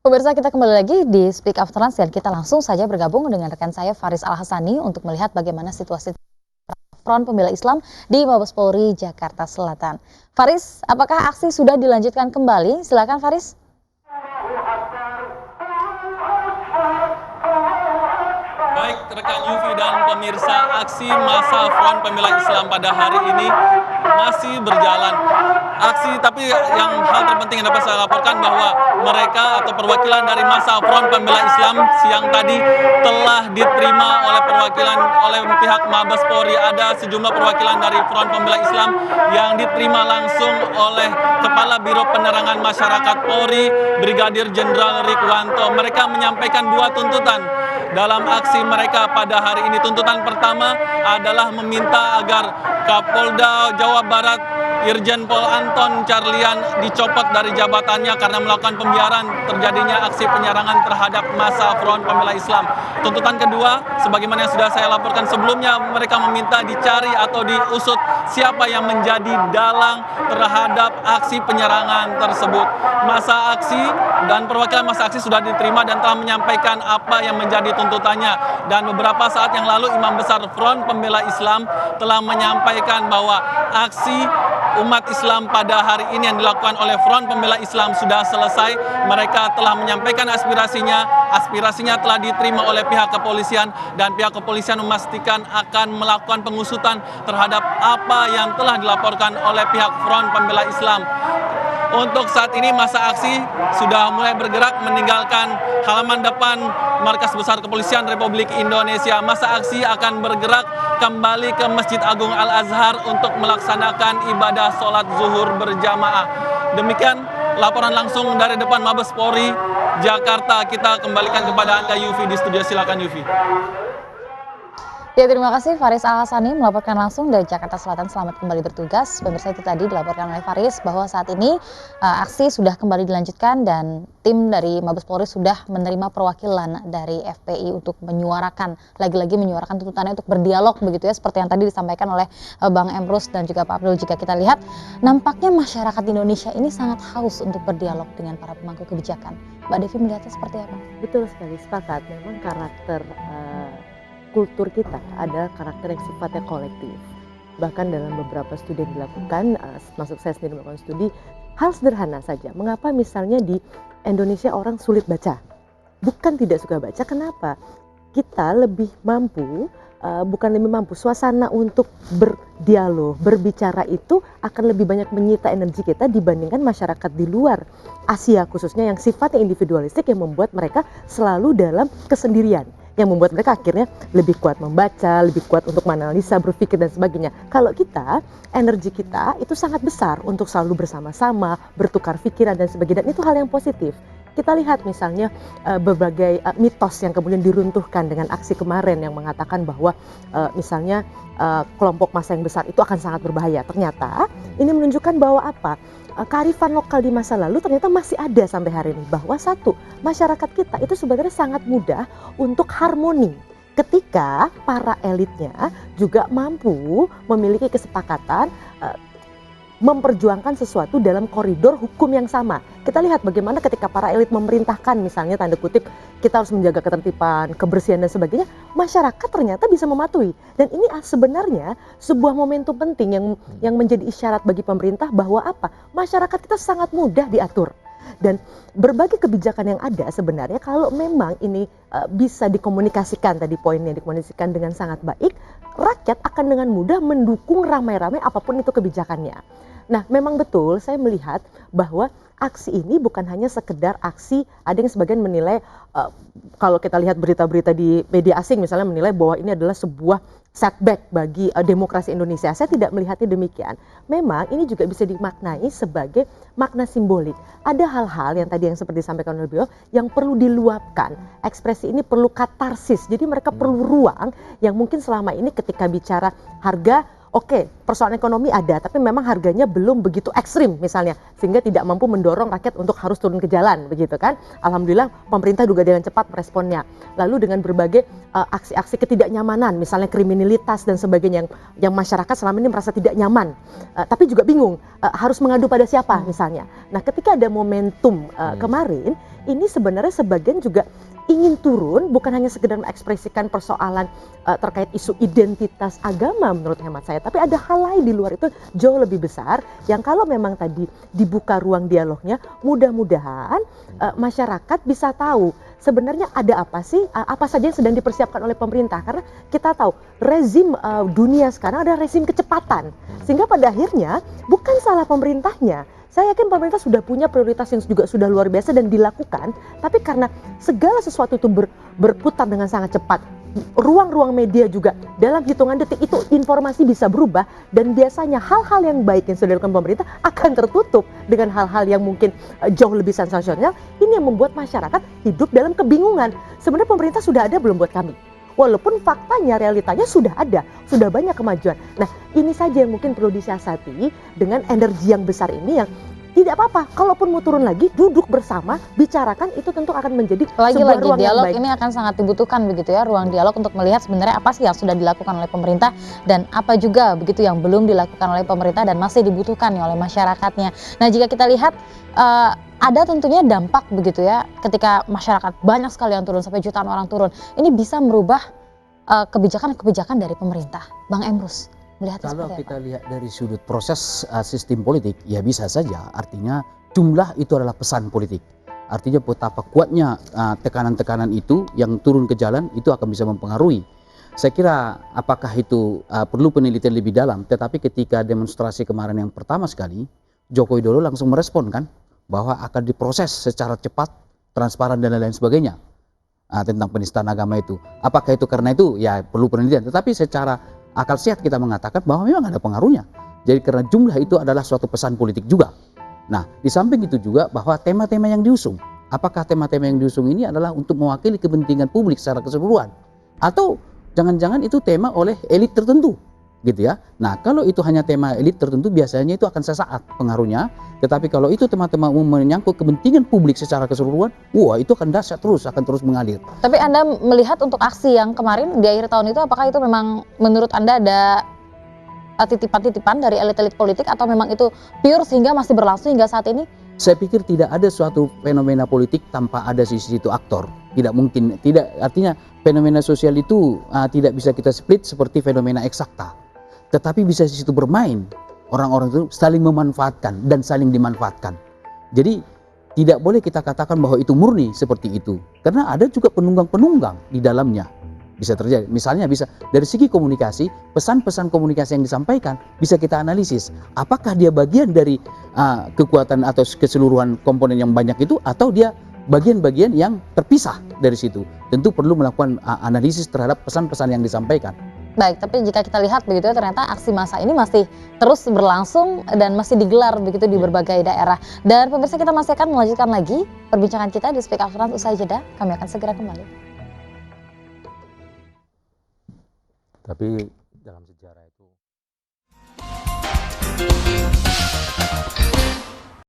Pemirsa, kita kembali lagi di Speak Afternoons dan kita langsung saja bergabung dengan rekan saya Faris Al-Hasani untuk melihat bagaimana situasi Front Pembela Islam di Mabes Polri Jakarta Selatan. Faris, apakah aksi sudah dilanjutkan kembali? Silakan Faris. Baik rekan Yufi dan pemirsa, aksi massa Front Pembela Islam pada hari ini masih berjalan. Tapi yang hal terpenting yang dapat saya laporkan bahwa mereka atau perwakilan dari massa Front Pembela Islam siang tadi telah diterima oleh pihak Mabes Polri. Ada sejumlah perwakilan dari Front Pembela Islam yang diterima langsung oleh Kepala Biro Penerangan Masyarakat Polri, Brigadir Jenderal Rikwanto. Mereka menyampaikan dua tuntutan dalam aksi mereka pada hari ini. Tuntutan pertama adalah meminta agar Kapolda Jawa Barat Irjen Pol Anton Carlian dicopot dari jabatannya karena melakukan pembiaran terjadinya aksi penyerangan terhadap massa Front Pembela Islam. Tuntutan kedua, sebagaimana yang sudah saya laporkan sebelumnya, mereka meminta dicari atau diusut siapa yang menjadi dalang terhadap aksi penyerangan tersebut. Massa aksi dan perwakilan massa aksi sudah diterima dan telah menyampaikan apa yang menjadi tuntutannya. Dan beberapa saat yang lalu Imam Besar Front Pembela Islam telah menyampaikan bahwa aksi umat Islam pada hari ini yang dilakukan oleh Front Pembela Islam sudah selesai. Mereka telah menyampaikan aspirasinya telah diterima oleh pihak kepolisian dan pihak kepolisian memastikan akan melakukan pengusutan terhadap apa yang telah dilaporkan oleh pihak Front Pembela Islam. Untuk saat ini massa aksi sudah mulai bergerak meninggalkan halaman depan Markas Besar Kepolisian Republik Indonesia. Massa aksi akan bergerak kembali ke Masjid Agung Al-Azhar untuk melaksanakan ibadah sholat zuhur berjamaah. Demikian laporan langsung dari depan Mabes Polri Jakarta. Kita kembalikan kepada Anda Yufi di studio, silakan Yufi. Ya, terima kasih Faris Al-Hasani melaporkan langsung dari Jakarta Selatan. Selamat kembali bertugas. Pemirsa, itu tadi dilaporkan oleh Faris bahwa saat ini aksi sudah kembali dilanjutkan dan tim dari Mabes Polri sudah menerima perwakilan dari FPI untuk menyuarakan, lagi-lagi menyuarakan tuntutannya untuk berdialog begitu ya, seperti yang tadi disampaikan oleh Bang Emrus dan juga Pak Abdul. Jika kita lihat, nampaknya masyarakat Indonesia ini sangat haus untuk berdialog dengan para pemangku kebijakan. Mbak Devi melihatnya seperti apa? Betul sekali, sepakat. Memang karakter kultur kita ada karakter yang sifatnya kolektif. Bahkan dalam beberapa studi yang dilakukan, masuk saya sendiri melakukan studi, hal sederhana saja. Mengapa misalnya di Indonesia orang sulit baca? Bukan tidak suka baca, kenapa? Kita lebih mampu, suasana untuk berdialog, berbicara itu akan lebih banyak menyita energi kita dibandingkan masyarakat di luar Asia khususnya yang sifatnya individualistik yang membuat mereka selalu dalam kesendirian. Yang membuat mereka akhirnya lebih kuat membaca, lebih kuat untuk menganalisa, berpikir dan sebagainya. Kalau kita, energi kita itu sangat besar untuk selalu bersama-sama, bertukar pikiran dan sebagainya. Dan itu hal yang positif. Kita lihat misalnya berbagai mitos yang kemudian diruntuhkan dengan aksi kemarin yang mengatakan bahwa misalnya kelompok massa yang besar itu akan sangat berbahaya. Ternyata ini menunjukkan bahwa apa? Kearifan lokal di masa lalu ternyata masih ada sampai hari ini, bahwa satu, masyarakat kita itu sebenarnya sangat mudah untuk harmoni ketika para elitnya juga mampu memiliki kesepakatan memperjuangkan sesuatu dalam koridor hukum yang sama. Kita lihat bagaimana ketika para elit memerintahkan misalnya tanda kutip kita harus menjaga ketertiban, kebersihan dan sebagainya, masyarakat ternyata bisa mematuhi. Dan ini sebenarnya sebuah momentum penting yang menjadi isyarat bagi pemerintah bahwa apa? Masyarakat kita sangat mudah diatur. Dan berbagai kebijakan yang ada sebenarnya kalau memang ini bisa dikomunikasikan, tadi poinnya dikomunikasikan dengan sangat baik, rakyat akan dengan mudah mendukung ramai-ramai apapun itu kebijakannya. Nah, memang betul saya melihat bahwa aksi ini bukan hanya sekedar aksi, ada yang sebagian menilai, kalau kita lihat berita-berita di media asing misalnya menilai bahwa ini adalah sebuah setback bagi demokrasi Indonesia. Saya tidak melihatnya demikian. Memang ini juga bisa dimaknai sebagai makna simbolik. Ada hal-hal yang tadi yang seperti disampaikan oleh beliau yang perlu diluapkan. Ekspresi ini perlu katarsis. Jadi mereka perlu ruang yang mungkin selama ini ketika bicara harga, oke, persoalan ekonomi ada, tapi memang harganya belum begitu ekstrim misalnya, sehingga tidak mampu mendorong rakyat untuk harus turun ke jalan, begitu kan? Alhamdulillah pemerintah juga dengan cepat meresponnya. Lalu dengan berbagai aksi-aksi ketidaknyamanan, misalnya kriminalitas dan sebagainya yang masyarakat selama ini merasa tidak nyaman, tapi juga bingung harus mengadu pada siapa misalnya. Nah, ketika ada momentum kemarin, ini sebenarnya sebagian juga ingin turun, bukan hanya sekedar mengekspresikan persoalan terkait isu identitas agama menurut hemat saya, tapi ada hal lain di luar itu jauh lebih besar yang kalau memang tadi dibuka ruang dialognya, mudah-mudahan masyarakat bisa tahu sebenarnya ada apa sih, apa saja yang sedang dipersiapkan oleh pemerintah, karena kita tahu rezim dunia sekarang ada rezim kecepatan, sehingga pada akhirnya bukan salah pemerintahnya. Saya yakin pemerintah sudah punya prioritas yang juga sudah luar biasa dan dilakukan, tapi karena segala sesuatu itu berputar dengan sangat cepat, ruang-ruang media juga dalam hitungan detik itu informasi bisa berubah, dan biasanya hal-hal yang baik yang sudah dilakukan pemerintah akan tertutup dengan hal-hal yang mungkin jauh lebih sensasional. Ini yang membuat masyarakat hidup dalam kebingungan. Sebenarnya pemerintah sudah ada belum buat kami? Walaupun faktanya, realitanya sudah ada, sudah banyak kemajuan. Nah, ini saja yang mungkin perlu disiasati dengan energi yang besar ini, yang tidak apa-apa. Kalaupun mau turun lagi, duduk bersama, bicarakan, itu tentu akan menjadi sebuah ruang dialog yang baik. ini akan sangat dibutuhkan begitu ya, ruang dialog untuk melihat sebenarnya apa sih yang sudah dilakukan oleh pemerintah dan apa juga begitu yang belum dilakukan oleh pemerintah dan masih dibutuhkan oleh masyarakatnya. Nah, jika kita lihat ada tentunya dampak begitu ya, ketika masyarakat banyak sekali yang turun sampai jutaan orang turun, ini bisa merubah kebijakan-kebijakan dari pemerintah. Bang Emrus melihatnya Kalau seperti kita apa? lihat dari sudut proses sistem politik, ya bisa saja. Artinya jumlah itu adalah pesan politik. Artinya betapa kuatnya tekanan-tekanan itu yang turun ke jalan itu akan bisa mempengaruhi. Saya kira apakah itu perlu penelitian lebih dalam. Tetapi ketika demonstrasi kemarin yang pertama sekali, Joko Widodo langsung merespon kan bahwa akan diproses secara cepat, transparan dan lain-lain sebagainya tentang penistaan agama itu. Apakah itu karena itu? Ya perlu penelitian. Tetapi secara akal sehat kita mengatakan bahwa memang ada pengaruhnya. Jadi karena jumlah itu adalah suatu pesan politik juga. Nah, di samping itu juga bahwa tema-tema yang diusung, apakah tema-tema yang diusung ini adalah untuk mewakili kepentingan publik secara keseluruhan, atau jangan-jangan itu tema oleh elit tertentu, gitu ya. Nah, kalau itu hanya tema elit tertentu, biasanya itu akan sesaat pengaruhnya. Tetapi kalau itu tema-tema umum menyangkut kepentingan publik secara keseluruhan, wah itu akan dahsyat terus, akan terus mengalir. Tapi Anda melihat untuk aksi yang kemarin di akhir tahun itu, apakah itu memang menurut Anda ada titipan-titipan dari elit-elit politik atau memang itu pure sehingga masih berlangsung hingga saat ini? Saya pikir tidak ada suatu fenomena politik tanpa ada sisi itu aktor. Tidak mungkin, tidak, artinya fenomena sosial itu tidak bisa kita split seperti fenomena eksakta. Tetapi bisa di situ bermain, orang-orang itu saling memanfaatkan dan saling dimanfaatkan. Jadi tidak boleh kita katakan bahwa itu murni seperti itu. Karena ada juga penunggang-penunggang di dalamnya. Bisa terjadi, misalnya bisa dari segi komunikasi, pesan-pesan komunikasi yang disampaikan bisa kita analisis. Apakah dia bagian dari kekuatan atau keseluruhan komponen yang banyak itu, atau dia bagian-bagian yang terpisah dari situ. Tentu perlu melakukan analisis terhadap pesan-pesan yang disampaikan. Baik, tapi jika kita lihat begitu ya, ternyata aksi massa ini masih terus berlangsung dan masih digelar begitu di berbagai daerah. Dan pemirsa, kita masih akan melanjutkan lagi perbincangan kita di Speak Up Front usai jeda. Kami akan segera kembali. Tapi dalam sejarah itu